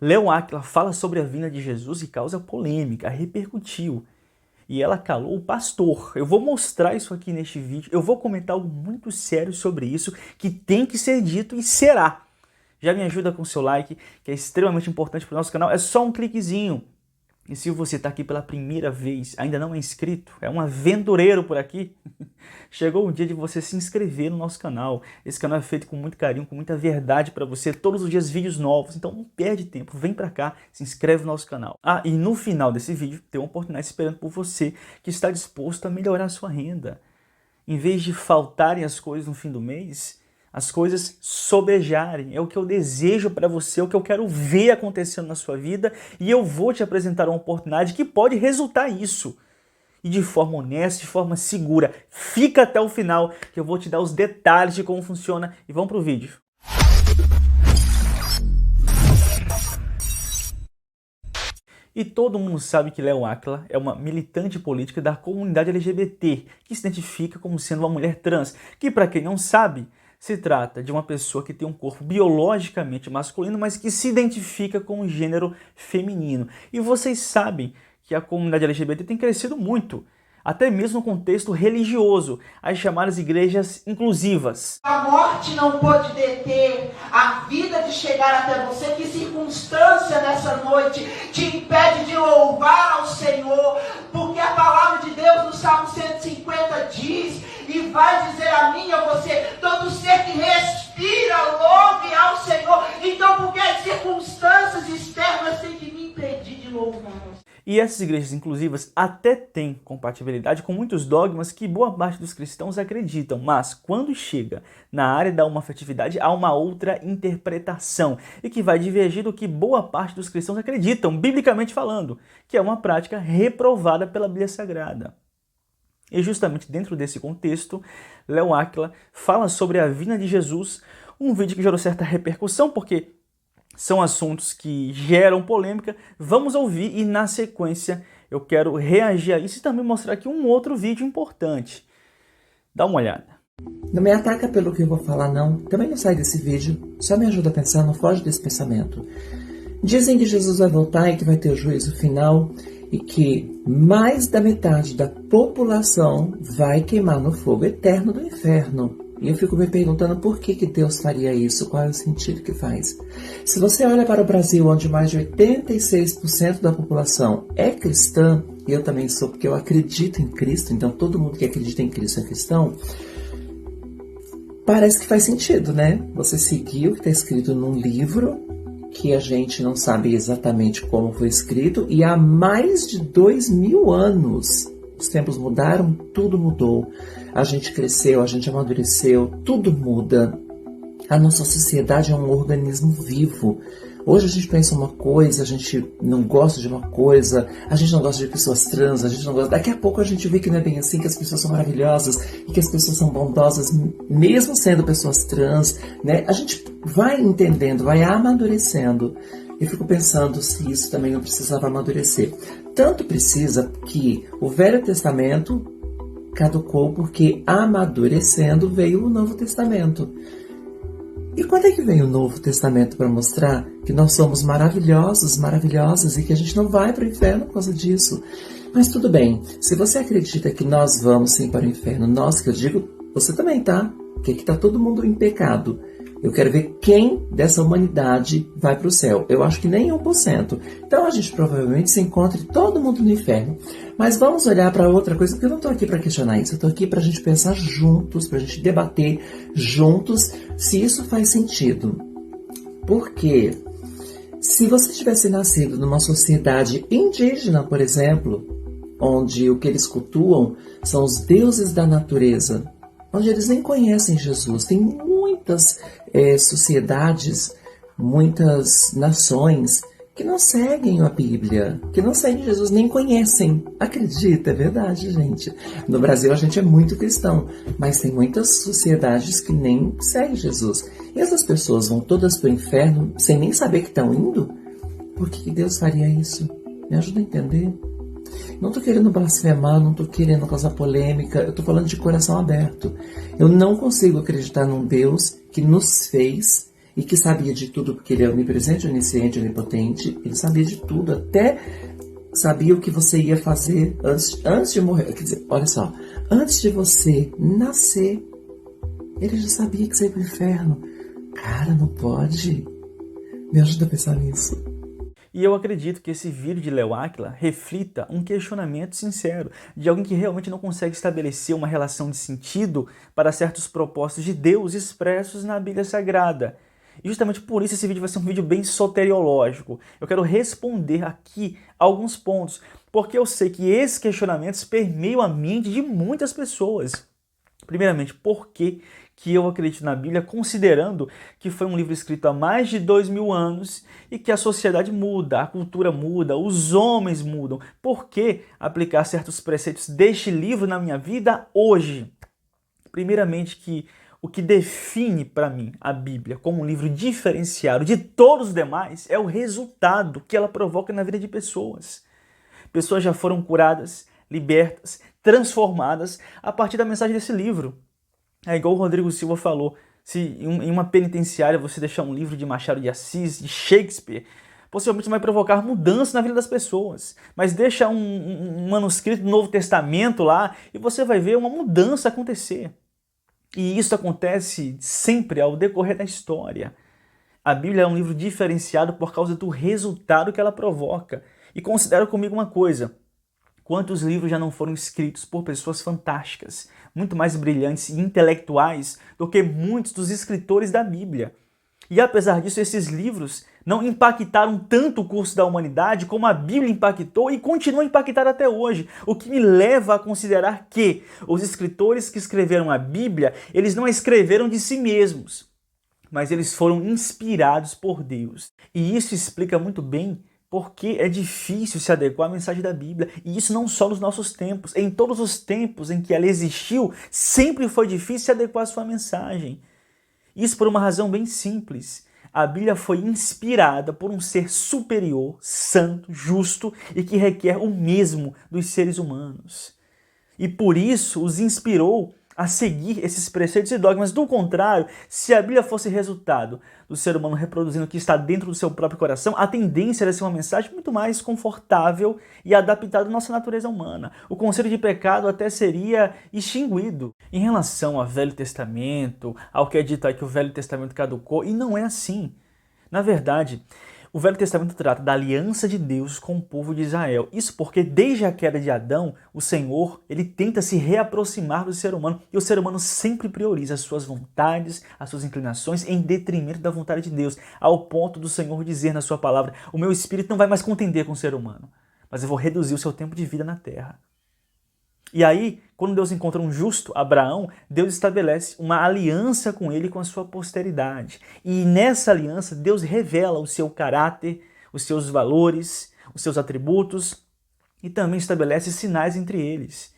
Leon Aquila fala sobre a vinda de Jesus e causa polêmica, repercutiu. E ela calou o pastor. Eu vou mostrar isso aqui neste vídeo, eu vou comentar algo muito sério sobre isso, que tem que ser dito e será. Já me ajuda com seu like, que é extremamente importante para o nosso canal, é só um cliquezinho. E se você está aqui pela primeira vez, ainda não é inscrito, é um aventureiro por aqui, chegou o dia de você se inscrever no nosso canal. Esse canal é feito com muito carinho, com muita verdade para você, todos os dias vídeos novos, então não perde tempo, vem para cá, se inscreve no nosso canal. E no final desse vídeo tem uma oportunidade esperando por você que está disposto a melhorar a sua renda. Em vez de faltarem as coisas no fim do mês, as coisas sobrejarem. É o que eu desejo para você, é o que eu quero ver acontecendo na sua vida, e eu vou te apresentar uma oportunidade que pode resultar nisso. E de forma honesta, de forma segura. Fica até o final que eu vou te dar os detalhes de como funciona e vamos para o vídeo. E todo mundo sabe que Leon Aquila é uma militante política da comunidade LGBT, que se identifica como sendo uma mulher trans, que para quem não sabe, se trata de uma pessoa que tem um corpo biologicamente masculino, mas que se identifica com o gênero feminino. E vocês sabem que a comunidade LGBT tem crescido muito, até mesmo no contexto religioso, as chamadas igrejas inclusivas. A morte não pode deter a vida de chegar até você. Que circunstância nessa noite te impede de louvar ao Senhor? Porque a palavra de Deus no Salmo 150 diz, e vai dizer a mim e a você, todo ser que respira, louve ao Senhor. Então, porque as circunstâncias externas têm que me impedir de louvar? E essas igrejas inclusivas até têm compatibilidade com muitos dogmas que boa parte dos cristãos acreditam, mas quando chega na área da homoafetividade há uma outra interpretação e que vai divergir do que boa parte dos cristãos acreditam, biblicamente falando, que é uma prática reprovada pela Bíblia Sagrada. E justamente dentro desse contexto, Leon Aquila fala sobre a vinda de Jesus, um vídeo que gerou certa repercussão, porque são assuntos que geram polêmica. Vamos ouvir e na sequência eu quero reagir a isso e também mostrar aqui um outro vídeo importante. Dá uma olhada. Não me ataca pelo que eu vou falar não, também não sai desse vídeo, só me ajuda a pensar, não foge desse pensamento. Dizem que Jesus vai voltar e que vai ter o juízo final e que mais da metade da população vai queimar no fogo eterno do inferno. E eu fico me perguntando por que Deus faria isso, qual é o sentido que faz. Se você olha para o Brasil, onde mais de 86% da população é cristã, e eu também sou porque eu acredito em Cristo, então todo mundo que acredita em Cristo é cristão, parece que faz sentido, né? Você seguir o que está escrito num livro, que a gente não sabe exatamente como foi escrito, e há mais de 2000 anos. Os tempos mudaram, tudo mudou. A gente cresceu, a gente amadureceu, tudo muda. A nossa sociedade é um organismo vivo. Hoje a gente pensa uma coisa, a gente não gosta de uma coisa, a gente não gosta de pessoas trans, a gente não gosta... Daqui a pouco a gente vê que não é bem assim, que as pessoas são maravilhosas e que as pessoas são bondosas, mesmo sendo pessoas trans, né? A gente vai entendendo, vai amadurecendo. Eu fico pensando se isso também não precisava amadurecer. Tanto precisa que o Velho Testamento caducou porque amadurecendo veio o Novo Testamento. E quando é que vem o Novo Testamento para mostrar que nós somos maravilhosos, maravilhosas e que a gente não vai para o inferno por causa disso? Mas tudo bem, se você acredita que nós vamos sim para o inferno, nós que eu digo, você também tá, porque aqui está todo mundo em pecado. Eu quero ver quem dessa humanidade vai para o céu. Eu acho que nem 1%. Então a gente provavelmente se encontre todo mundo no inferno. Mas vamos olhar para outra coisa, porque eu não estou aqui para questionar isso. Eu estou aqui para a gente pensar juntos, para a gente debater juntos se isso faz sentido. Porque se você tivesse nascido numa sociedade indígena, por exemplo, onde o que eles cultuam são os deuses da natureza, onde eles nem conhecem Jesus, tem muitas sociedades, muitas nações que não seguem a Bíblia, que não seguem Jesus, nem conhecem. Acredita, é verdade, gente. No Brasil a gente é muito cristão, mas tem muitas sociedades que nem seguem Jesus. E essas pessoas vão todas para o inferno sem nem saber que estão indo? Por que Deus faria isso? Me ajuda a entender. Não estou querendo blasfemar, não estou querendo causar polêmica, eu estou falando de coração aberto. Eu não consigo acreditar num Deus que nos fez e que sabia de tudo, porque ele é onipresente, onisciente, onipotente, ele sabia de tudo, até sabia o que você ia fazer antes de morrer. Quer dizer, olha só, antes de você nascer, ele já sabia que você ia pro inferno. Cara, não pode. Me ajuda a pensar nisso. E eu acredito que esse vídeo de Léo Áquila reflita um questionamento sincero de alguém que realmente não consegue estabelecer uma relação de sentido para certos propósitos de Deus expressos na Bíblia Sagrada. E justamente por isso esse vídeo vai ser um vídeo bem soteriológico. Eu quero responder aqui alguns pontos, porque eu sei que esses questionamentos permeiam a mente de muitas pessoas. Primeiramente, por que eu acredito na Bíblia, considerando que foi um livro escrito há mais de 2000 anos e que a sociedade muda, a cultura muda, os homens mudam. Por que aplicar certos preceitos deste livro na minha vida hoje? Primeiramente, que o que define para mim a Bíblia como um livro diferenciado de todos os demais é o resultado que ela provoca na vida de pessoas. Pessoas já foram curadas, libertas, transformadas a partir da mensagem desse livro. É igual o Rodrigo Silva falou, se em uma penitenciária você deixar um livro de Machado de Assis, de Shakespeare, possivelmente vai provocar mudança na vida das pessoas. Mas deixa um manuscrito do Novo Testamento lá e você vai ver uma mudança acontecer. E isso acontece sempre ao decorrer da história. A Bíblia é um livro diferenciado por causa do resultado que ela provoca. E considera comigo uma coisa: quantos livros já não foram escritos por pessoas fantásticas, muito mais brilhantes e intelectuais do que muitos dos escritores da Bíblia. E apesar disso, esses livros não impactaram tanto o curso da humanidade como a Bíblia impactou e continua a impactar até hoje, o que me leva a considerar que os escritores que escreveram a Bíblia, eles não a escreveram de si mesmos, mas eles foram inspirados por Deus. E isso explica muito bem porque é difícil se adequar à mensagem da Bíblia, e isso não só nos nossos tempos. Em todos os tempos em que ela existiu, sempre foi difícil se adequar à sua mensagem. Isso por uma razão bem simples. A Bíblia foi inspirada por um ser superior, santo, justo e que requer o mesmo dos seres humanos. E por isso os inspirou a seguir esses preceitos e dogmas. Do contrário, se a Bíblia fosse resultado do ser humano reproduzindo o que está dentro do seu próprio coração, a tendência era ser uma mensagem muito mais confortável e adaptada à nossa natureza humana. O conceito de pecado até seria extinguido. Em relação ao Velho Testamento, ao que é dito aí que o Velho Testamento caducou, e não é assim. Na verdade, o Velho Testamento trata da aliança de Deus com o povo de Israel. Isso porque desde a queda de Adão, o Senhor, ele tenta se reaproximar do ser humano. E o ser humano sempre prioriza as suas vontades, as suas inclinações em detrimento da vontade de Deus. Ao ponto do Senhor dizer na sua palavra: o meu espírito não vai mais contender com o ser humano, mas eu vou reduzir o seu tempo de vida na terra. E aí, quando Deus encontra um justo, Abraão, Deus estabelece uma aliança com ele e com a sua posteridade. E nessa aliança, Deus revela o seu caráter, os seus valores, os seus atributos e também estabelece sinais entre eles.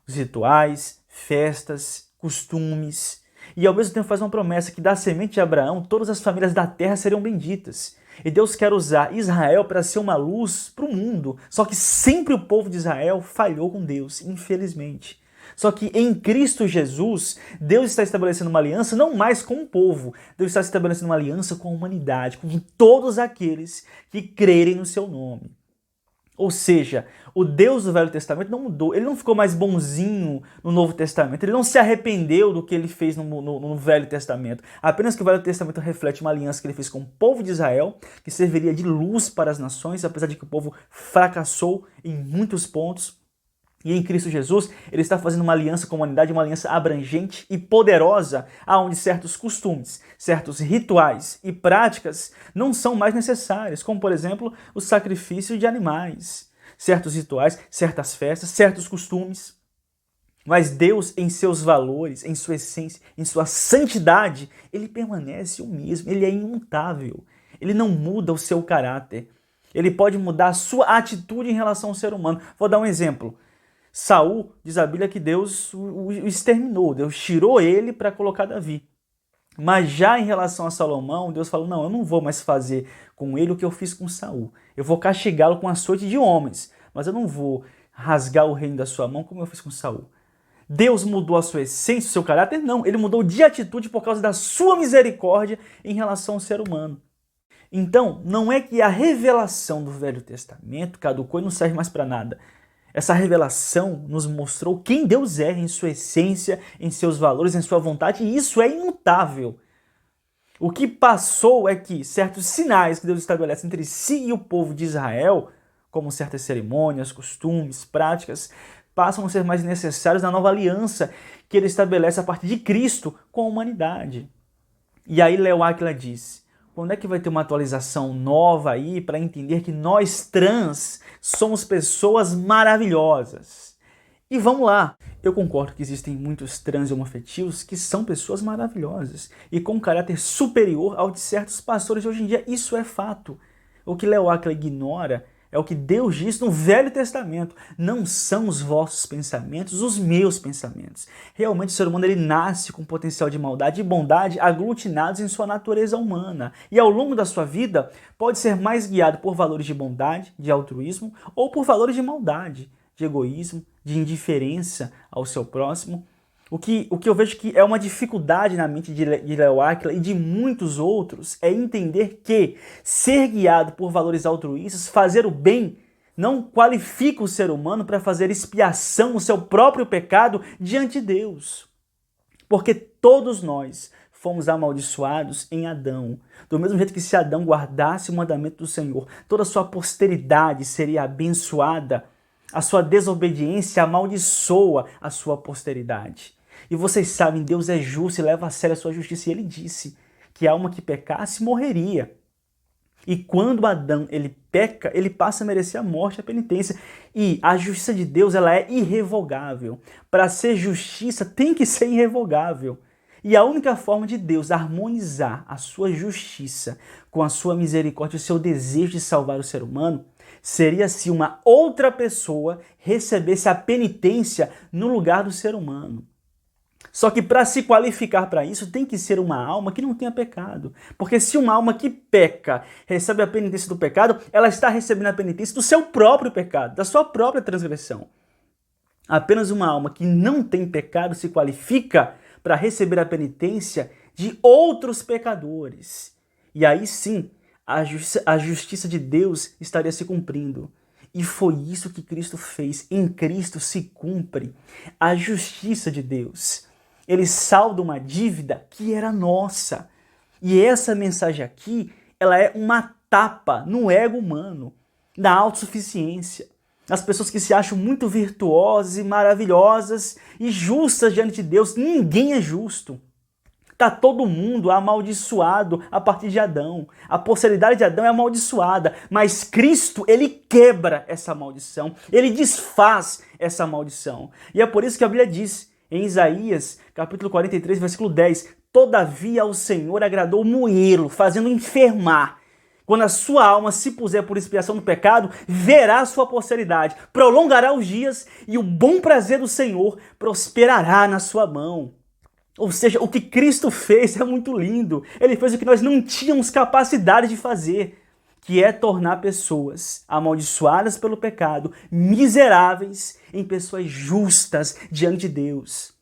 Os rituais, festas, costumes. E ao mesmo tempo faz uma promessa que da semente de Abraão, todas as famílias da terra seriam benditas. E Deus quer usar Israel para ser uma luz para o mundo. Só que sempre o povo de Israel falhou com Deus, infelizmente. Só que em Cristo Jesus, Deus está estabelecendo uma aliança não mais com o povo. Deus está estabelecendo uma aliança com a humanidade, com todos aqueles que crerem no seu nome. Ou seja, o Deus do Velho Testamento não mudou, ele não ficou mais bonzinho no Novo Testamento, ele não se arrependeu do que ele fez no Velho Testamento, apenas que o Velho Testamento reflete uma aliança que ele fez com o povo de Israel, que serviria de luz para as nações, apesar de que o povo fracassou em muitos pontos. E em Cristo Jesus, ele está fazendo uma aliança com a humanidade, uma aliança abrangente e poderosa, onde certos costumes, certos rituais e práticas não são mais necessários, como, por exemplo, o sacrifício de animais, certos rituais, certas festas, certos costumes. Mas Deus, em seus valores, em sua essência, em sua santidade, ele permanece o mesmo, ele é imutável, ele não muda o seu caráter, ele pode mudar a sua atitude em relação ao ser humano. Vou dar um exemplo. Saul, diz a Bíblia que Deus o exterminou, Deus tirou ele para colocar Davi. Mas já em relação a Salomão, Deus falou: não, eu não vou mais fazer com ele o que eu fiz com Saul. Eu vou castigá-lo com açoite de homens, mas eu não vou rasgar o reino da sua mão como eu fiz com Saul. Deus mudou a sua essência, o seu caráter? Não, ele mudou de atitude por causa da sua misericórdia em relação ao ser humano. Então, não é que a revelação do Velho Testamento caducou e não serve mais para nada. Essa revelação nos mostrou quem Deus é em sua essência, em seus valores, em sua vontade, e isso é imutável. O que passou é que certos sinais que Deus estabelece entre si e o povo de Israel, como certas cerimônias, costumes, práticas, passam a ser mais necessários na nova aliança que ele estabelece a partir de Cristo com a humanidade. E aí Léo Áquila diz: quando é que vai ter uma atualização nova aí para entender que nós trans somos pessoas maravilhosas? E vamos lá, eu concordo que existem muitos trans e homoafetivos que são pessoas maravilhosas e com um caráter superior ao de certos pastores de hoje em dia, isso é fato. O que Léo Áquila ignora é o que Deus diz no Velho Testamento. Não são os vossos pensamentos os meus pensamentos. Realmente o ser humano ele nasce com potencial de maldade e bondade aglutinados em sua natureza humana. E ao longo da sua vida pode ser mais guiado por valores de bondade, de altruísmo, ou por valores de maldade, de egoísmo, de indiferença ao seu próximo. O que eu vejo que é uma dificuldade na mente de Léo Áquila e de muitos outros é entender que ser guiado por valores altruístas, fazer o bem, não qualifica o ser humano para fazer expiação no seu próprio pecado diante de Deus. Porque todos nós fomos amaldiçoados em Adão. Do mesmo jeito que se Adão guardasse o mandamento do Senhor, toda a sua posteridade seria abençoada. A sua desobediência amaldiçoa a sua posteridade. E vocês sabem, Deus é justo e leva a sério a sua justiça. E ele disse que a alma que pecasse morreria. E quando Adão ele peca, ele passa a merecer a morte, a penitência. E a justiça de Deus ela é irrevogável. Para ser justiça tem que ser irrevogável. E a única forma de Deus harmonizar a sua justiça com a sua misericórdia e o seu desejo de salvar o ser humano seria se uma outra pessoa recebesse a penitência no lugar do ser humano. Só que para se qualificar para isso tem que ser uma alma que não tenha pecado. Porque se uma alma que peca recebe a penitência do pecado, ela está recebendo a penitência do seu próprio pecado, da sua própria transgressão. Apenas uma alma que não tem pecado se qualifica para receber a penitência de outros pecadores. E aí sim, a justiça de Deus estaria se cumprindo. E foi isso que Cristo fez. Em Cristo se cumpre a justiça de Deus. Ele salda uma dívida que era nossa. E essa mensagem aqui, ela é uma tapa no ego humano, na autossuficiência. As pessoas que se acham muito virtuosas e maravilhosas e justas diante de Deus, ninguém é justo. Está todo mundo amaldiçoado a partir de Adão. A posteridade de Adão é amaldiçoada, mas Cristo, ele quebra essa maldição, ele desfaz essa maldição. E é por isso que a Bíblia diz, em Isaías, capítulo 43, versículo 10, todavia ao Senhor agradou moê-lo, fazendo enfermar. Quando a sua alma se puser por expiação do pecado, verá a sua posteridade, prolongará os dias e o bom prazer do Senhor prosperará na sua mão. Ou seja, o que Cristo fez é muito lindo. Ele fez o que nós não tínhamos capacidade de fazer, que é tornar pessoas amaldiçoadas pelo pecado, miseráveis, em pessoas justas diante de Deus.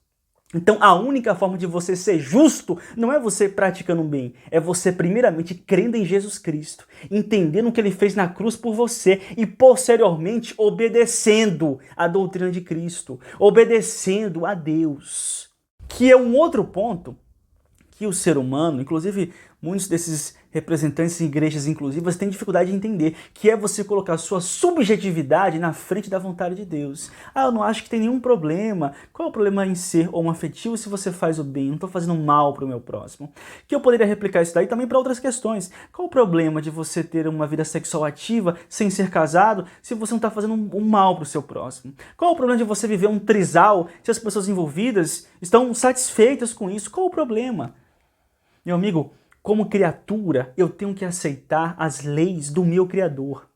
Então, a única forma de você ser justo não é você praticando o bem, é você primeiramente crendo em Jesus Cristo, entendendo o que ele fez na cruz por você e posteriormente obedecendo a doutrina de Cristo, obedecendo a Deus. Que é um outro ponto que o ser humano, inclusive muitos desses representantes de igrejas inclusivas, têm dificuldade de entender, que é você colocar sua subjetividade na frente da vontade de Deus. Eu não acho que tem nenhum problema. Qual é o problema em ser homoafetivo se você faz o bem? Não estou fazendo mal para o meu próximo. Que eu poderia replicar isso daí também para outras questões. Qual o problema de você ter uma vida sexual ativa sem ser casado se você não está fazendo um mal para o seu próximo? Qual o problema de você viver um trisal se as pessoas envolvidas estão satisfeitas com isso? Qual o problema? Meu amigo, como criatura, eu tenho que aceitar as leis do meu Criador.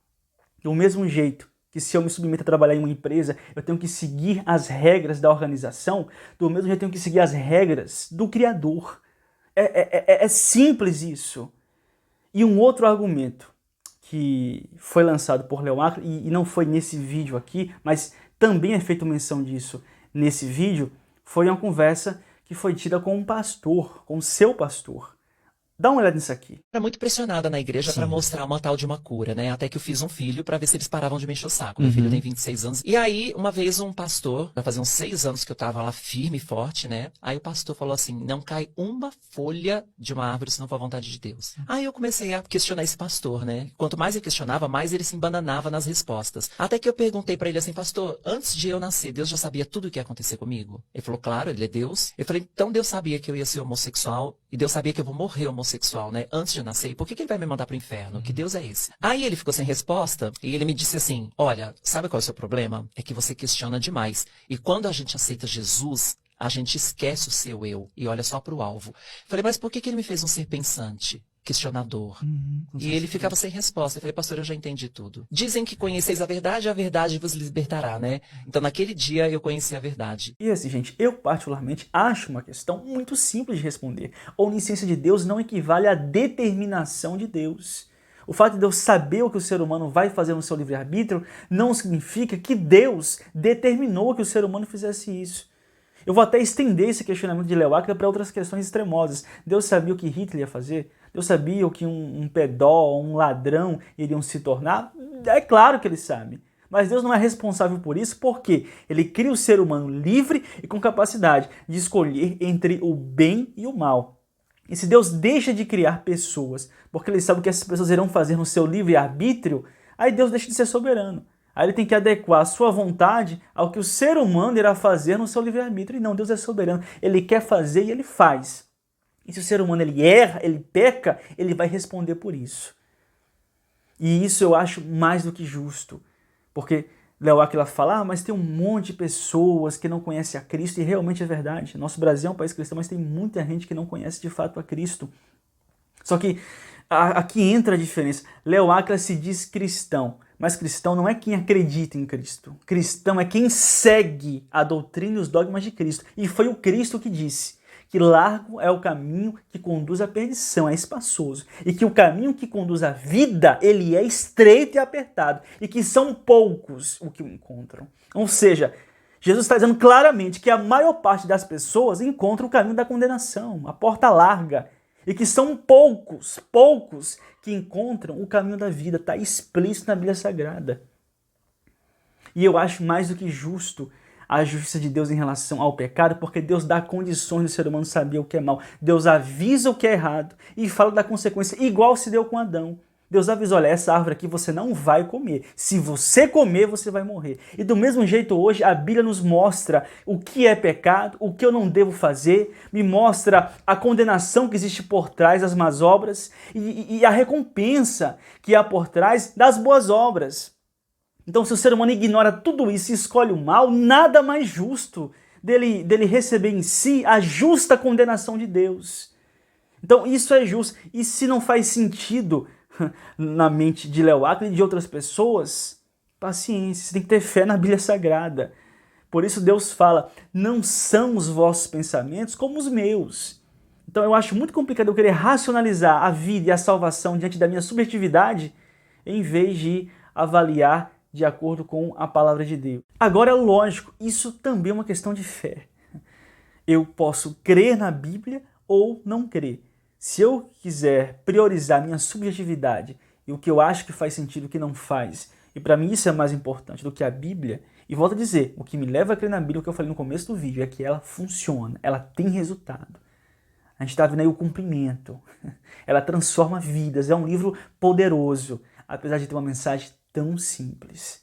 Do mesmo jeito que se eu me submeto a trabalhar em uma empresa, eu tenho que seguir as regras da organização, do mesmo jeito eu tenho que seguir as regras do Criador. É simples isso. E um outro argumento que foi lançado por Léo Áquila, e não foi nesse vídeo aqui, mas também é feito menção disso nesse vídeo foi uma conversa que foi tida com um pastor, com o seu pastor. Dá uma olhada nisso aqui. Era muito pressionada na igreja Sim. pra mostrar uma tal de uma cura, né? Até que eu fiz um filho pra ver se eles paravam de me encher o saco. Meu filho tem 26 anos. E aí, uma vez um pastor, já fazia uns 6 anos que eu tava lá firme e forte, né? Aí o pastor falou assim, não cai uma folha de uma árvore se não for a vontade de Deus. Aí eu comecei a questionar esse pastor, né? Quanto mais eu questionava, mais ele se embananava nas respostas. Até que eu perguntei pra ele assim, pastor, antes de eu nascer, Deus já sabia tudo o que ia acontecer comigo? Ele falou, claro, ele é Deus. Eu falei, então Deus sabia que eu ia ser homossexual e Deus sabia que eu vou morrer homossexual, né? Antes de eu nascer, por que ele vai me mandar pro inferno? Que Deus é esse? Aí ele ficou sem resposta e ele me disse assim, olha, sabe qual é o seu problema? É que você questiona demais. E quando a gente aceita Jesus, a gente esquece o seu eu e olha só pro alvo. Falei, mas por que ele me fez um ser pensante? Questionador. E ele ficava sem resposta. Eu falei, pastor, eu já entendi tudo. Dizem que conheceis a verdade vos libertará, né? Então naquele dia eu conheci a verdade. E assim, gente, eu particularmente acho uma questão muito simples de responder. A onisciência de Deus não equivale à determinação de Deus. O fato de Deus saber o que o ser humano vai fazer no seu livre-arbítrio não significa que Deus determinou que o ser humano fizesse isso. Eu vou até estender esse questionamento de Leo Aquila para outras questões extremosas. Deus sabia o que Hitler ia fazer? Deus sabia o que um pedó, um ladrão iriam se tornar? É claro que ele sabe. Mas Deus não é responsável por isso porque ele cria o ser humano livre e com capacidade de escolher entre o bem e o mal. E se Deus deixa de criar pessoas porque ele sabe o que essas pessoas irão fazer no seu livre-arbítrio, aí Deus deixa de ser soberano. Aí ele tem que adequar a sua vontade ao que o ser humano irá fazer no seu livre-arbítrio. E não, Deus é soberano. Ele quer fazer e ele faz. E se o ser humano ele erra, ele peca, ele vai responder por isso. E isso eu acho mais do que justo. Porque Leo Aquila fala, mas tem um monte de pessoas que não conhecem a Cristo, e realmente é verdade. Nosso Brasil é um país cristão, mas tem muita gente que não conhece de fato a Cristo. Só que aqui entra a diferença. Leo Aquila se diz cristão, mas cristão não é quem acredita em Cristo. Cristão é quem segue a doutrina e os dogmas de Cristo. E foi o Cristo que disse que largo é o caminho que conduz à perdição, é espaçoso. E que o caminho que conduz à vida, ele é estreito e apertado. E que são poucos o que o encontram. Ou seja, Jesus está dizendo claramente que a maior parte das pessoas encontra o caminho da condenação, a porta larga. E que são poucos que encontram o caminho da vida. Está explícito na Bíblia Sagrada. E eu acho mais do que justo a justiça de Deus em relação ao pecado, porque Deus dá condições do ser humano saber o que é mal. Deus avisa o que é errado e fala da consequência, igual se deu com Adão. Deus avisou, olha, essa árvore aqui você não vai comer. Se você comer, você vai morrer. E do mesmo jeito hoje, a Bíblia nos mostra o que é pecado, o que eu não devo fazer, me mostra a condenação que existe por trás das más obras e a recompensa que há por trás das boas obras. Então, se o ser humano ignora tudo isso e escolhe o mal, nada mais justo dele receber em si a justa condenação de Deus. Então, isso é justo. E se não faz sentido na mente de Leo Aquila e de outras pessoas, paciência, você tem que ter fé na Bíblia Sagrada. Por isso Deus fala, não são os vossos pensamentos como os meus. Então eu acho muito complicado eu querer racionalizar a vida e a salvação diante da minha subjetividade, em vez de avaliar de acordo com a palavra de Deus. Agora, lógico, isso também é uma questão de fé. Eu posso crer na Bíblia ou não crer. Se eu quiser priorizar minha subjetividade e o que eu acho que faz sentido e o que não faz, e para mim isso é mais importante do que a Bíblia, e volto a dizer, o que me leva a crer na Bíblia, o que eu falei no começo do vídeo, é que ela funciona, ela tem resultado. A gente está vendo aí o cumprimento. Ela transforma vidas, é um livro poderoso, apesar de ter uma mensagem tão simples.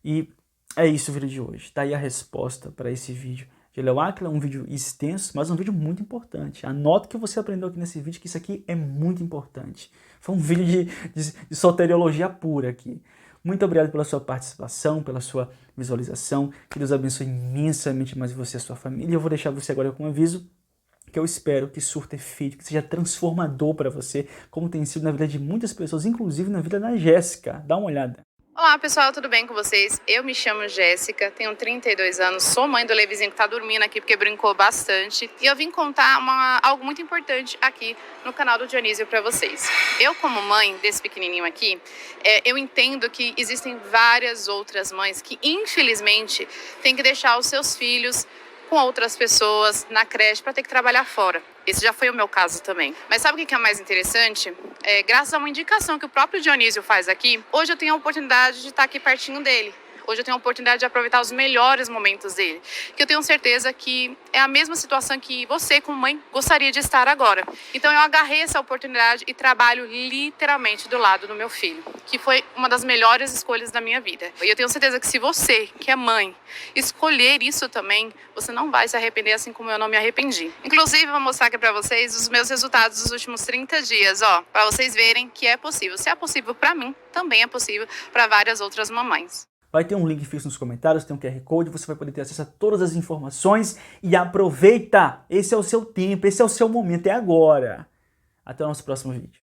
E é isso o vídeo de hoje. Tá aí a resposta para esse vídeo de Leo Aquila, um vídeo extenso, mas um vídeo muito importante. Anota o que você aprendeu aqui nesse vídeo, que isso aqui é muito importante. Foi um vídeo de soteriologia pura aqui. Muito obrigado pela sua participação, pela sua visualização. Que Deus abençoe imensamente mais você e a sua família. E eu vou deixar você agora com um aviso que eu espero que surta efeito, que seja transformador para você, como tem sido na vida de muitas pessoas, inclusive na vida da Jéssica. Dá uma olhada. Olá pessoal, tudo bem com vocês? Eu me chamo Jéssica, tenho 32 anos, sou mãe do Levizinho que tá dormindo aqui porque brincou bastante. E eu vim contar algo muito importante aqui no canal do Dionísio para vocês. Eu, como mãe desse pequenininho aqui, eu entendo que existem várias outras mães que infelizmente têm que deixar os seus filhos com outras pessoas na creche para ter que trabalhar fora. Esse já foi o meu caso também. Mas sabe o que é mais interessante? Graças a uma indicação que o próprio Dionísio faz aqui, hoje eu tenho a oportunidade de estar aqui pertinho dele. Hoje eu tenho a oportunidade de aproveitar os melhores momentos dele. Que eu tenho certeza que é a mesma situação que você, como mãe, gostaria de estar agora. Então eu agarrei essa oportunidade e trabalho literalmente do lado do meu filho, que foi uma das melhores escolhas da minha vida. E eu tenho certeza que se você, que é mãe, escolher isso também, você não vai se arrepender assim como eu não me arrependi. Inclusive, eu vou mostrar aqui pra vocês os meus resultados dos últimos 30 dias, ó, pra vocês verem que é possível. Se é possível pra mim, também é possível pra várias outras mamães. Vai ter um link fixo nos comentários, tem um QR Code, você vai poder ter acesso a todas as informações e aproveita! Esse é o seu tempo, esse é o seu momento, é agora! Até o nosso próximo vídeo.